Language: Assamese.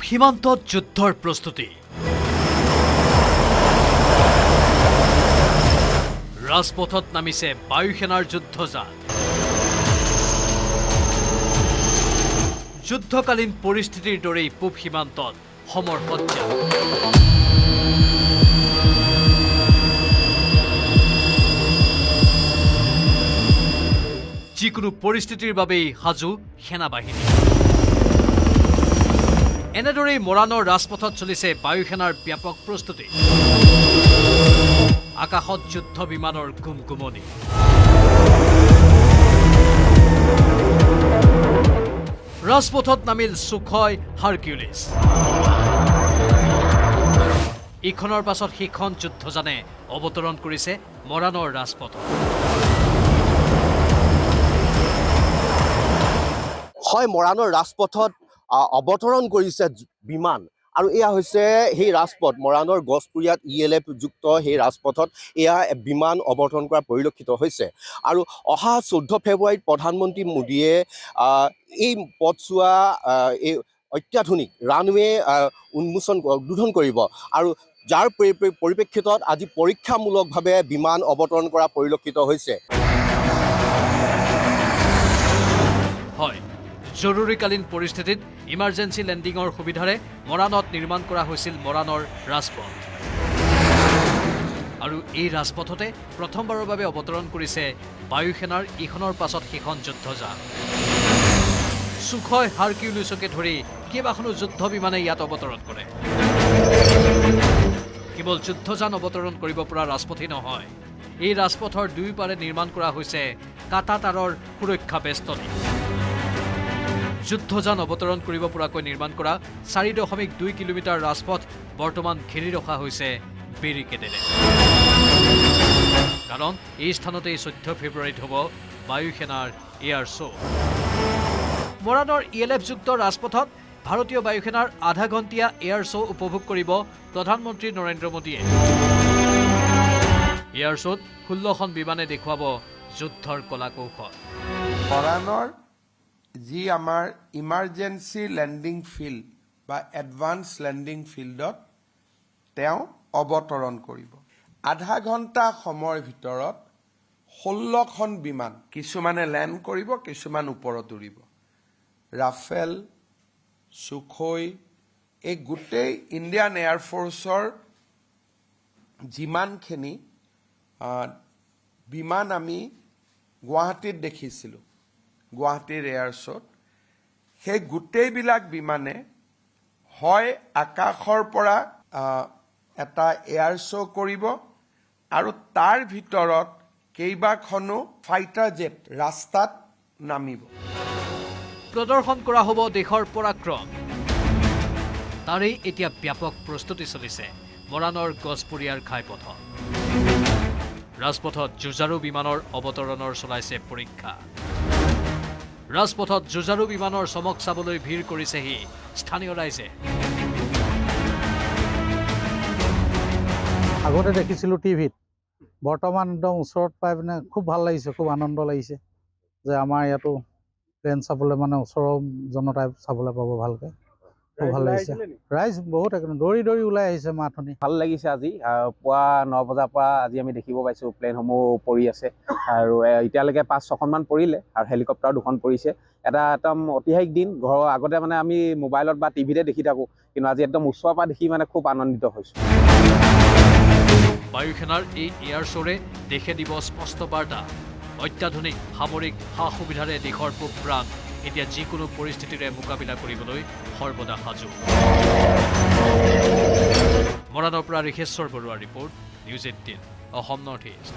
সীমান্তত যুদ্ধৰ প্ৰস্তুতি ৰাজপথত নামিছে বায়ুসেনাৰ যুদ্ধজান যুদ্ধকালীন পৰিস্থিতিৰ দৰেই পূব সীমান্তত সমৰসজ্জা যিকোনো পৰিস্থিতিৰ বাবেই সাজু সেনাবাহিনী এনেদৰেই মৰাণৰ ৰাজপথত চলিছে বায়ুসেনাৰ ব্যাপক প্ৰস্তুতি আকাশত যুদ্ধ বিমানৰ গুমগুমনি ৰাজপথত নামিল সুখয় হাৰকিউলিছ ইখনৰ পাছত সিখন যুদ্ধজানে অৱতৰণ কৰিছে মৰাণৰ ৰাজপথত হয় মৰাণৰ ৰাজপথত অৱতৰণ কৰিছে বিমান আৰু এয়া হৈছে সেই ৰাজপথ মৰাণৰ গছপুৰীয়াত ELF যুক্ত সেই ৰাজপথত এয়া বিমান অৱতৰণ কৰা পৰিলক্ষিত হৈছে আৰু অহা 14 ফেব্ৰুৱাৰীত প্ৰধানমন্ত্ৰী মোদীয়ে এই পথছোৱা এই অত্যাধুনিক ৰানৱে উদ্বোধন কৰিব আৰু যাৰ পৰিপ্ৰেক্ষিতত আজি পৰীক্ষামূলকভাৱে বিমান অৱতৰণ কৰা পৰিলক্ষিত হৈছে হয় জৰুৰীকালীন পৰিস্থিতিত ইমাৰ্জেন্সি লেণ্ডিঙৰ সুবিধাৰে মৰাণত নিৰ্মাণ কৰা হৈছিল মৰাণৰ ৰাজপথ আৰু এই ৰাজপথতে প্ৰথমবাৰৰ বাবে অৱতৰণ কৰিছে বায়ুসেনাৰ ইখনৰ পাছত সিখন যুদ্ধজান সুখয় হাৰকিউলিছকে ধৰি কেইবাখনো যুদ্ধ বিমানে ইয়াত অৱতৰণ কৰে কেৱল যুদ্ধজান অৱতৰণ কৰিব পৰা ৰাজপথেই নহয় এই ৰাজপথৰ দুয়োপাৰে নিৰ্মাণ কৰা হৈছে কাটা তাঁৰৰ সুৰক্ষা বেষ্টনী যুদ্ধজান অৱতৰণ কৰিব পৰাকৈ নিৰ্মাণ কৰা 4.2 কিলোমিটাৰ ৰাজপথ বৰ্তমান ঘেৰি ৰখা হৈছে বেৰিকেডেৰে কাৰণ এই স্থানতে 14 ফেব্ৰুৱাৰীত হ'ব বায়ুসেনাৰ এয়াৰ শ্ব' মৰাণৰ ELF যুক্ত ৰাজপথত ভাৰতীয় বায়ুসেনাৰ আধা ঘণ্টীয়া এয়াৰ শ্ব' উপভোগ কৰিব প্ৰধানমন্ত্ৰী নৰেন্দ্ৰ মোদীয়ে এয়াৰ শ্ব'ত 16খন বিমানে দেখুৱাব যুদ্ধৰ কলা কৌশল মৰাণৰ যি আমাৰ ইমাৰ্জেন্সি লেণ্ডিং ফিল্ড বা এডভান্স লেণ্ডিং ফিল্ডত তেওঁ অৱতৰণ কৰিব আধা ঘণ্টা সময়ৰ ভিতৰত 16খন বিমান কিছুমানে লেণ্ড কৰিব কিছুমান ওপৰত উৰিব ৰাফেল সুখয় এই গোটেই ইণ্ডিয়ান এয়াৰফ'ৰ্চৰ যিমানখিনি বিমান আমি গুৱাহাটীত দেখিছিলোঁ গুৱাহাটীৰ এয়াৰ শ্ব'ত সেই গোটেইবিলাক বিমানে হয় আকাশৰ পৰা এটা এয়াৰ শ্ব' কৰিব আৰু তাৰ ভিতৰত কেইবাখনো ফাইটাৰ জেট ৰাস্তাত নামিব প্ৰদৰ্শন কৰা হ'ব দেশৰ পৰাক্ৰম তাৰেই এতিয়া ব্যাপক প্ৰস্তুতি চলিছে মৰাণৰ গছপুৰীয়াৰ ঘাইপথত ৰাজপথত যুঁজাৰু বিমানৰ অৱতৰণৰ চলাইছে পৰীক্ষা ৰাজপথত যুঁজাৰু বিমানৰ চমক চাবলৈ ভিৰ কৰিছেহি স্থানীয় ৰাইজে আগতে দেখিছিলোঁ টিভিত বৰ্তমান একদম ওচৰত পাই পিনে খুব ভাল লাগিছে খুব আনন্দ লাগিছে যে আমাৰ ইয়াতো প্লেন চাবলৈ মানে ওচৰৰ জনতাই চাবলৈ পাব ভালকৈ খুব ভাল লাগিছে ৰাইজ বহুত একদম দৌৰি দৌৰি ওলাই আহিছে মাথনি ভাল লাগিছে আজি পুৱা 9 বজাৰ পৰা আজি আমি দেখিব পাইছোঁ প্লেনসমূহ পৰি আছে আৰু এতিয়ালৈকে 5-6খনমান পৰিলে আৰু হেলিকপ্টাৰ 2খন পৰিছে এটা একদম ঐতিহাসিক দিন ঘৰৰ আগতে মানে আমি মোবাইলত বা টিভিতে দেখি থাকোঁ কিন্তু আজি একদম ওচৰৰ পৰা দেখি মানে খুব আনন্দিত হৈছোঁ বায়ুসেনাৰ এই এয়াৰ শ্ব'ৰে দেশে দিব স্পষ্ট বাৰ্তা অত্যাধুনিক সামৰিক সা সুবিধাৰে দেশৰ পূব প্ৰাণ এতিয়া যিকোনো পৰিস্থিতিৰে মোকাবিলা কৰিবলৈ সৰ্বদা সাজু মৰাণৰ পৰা ঋষেশ্বৰ বৰুৱাৰ report news 18 Assam north east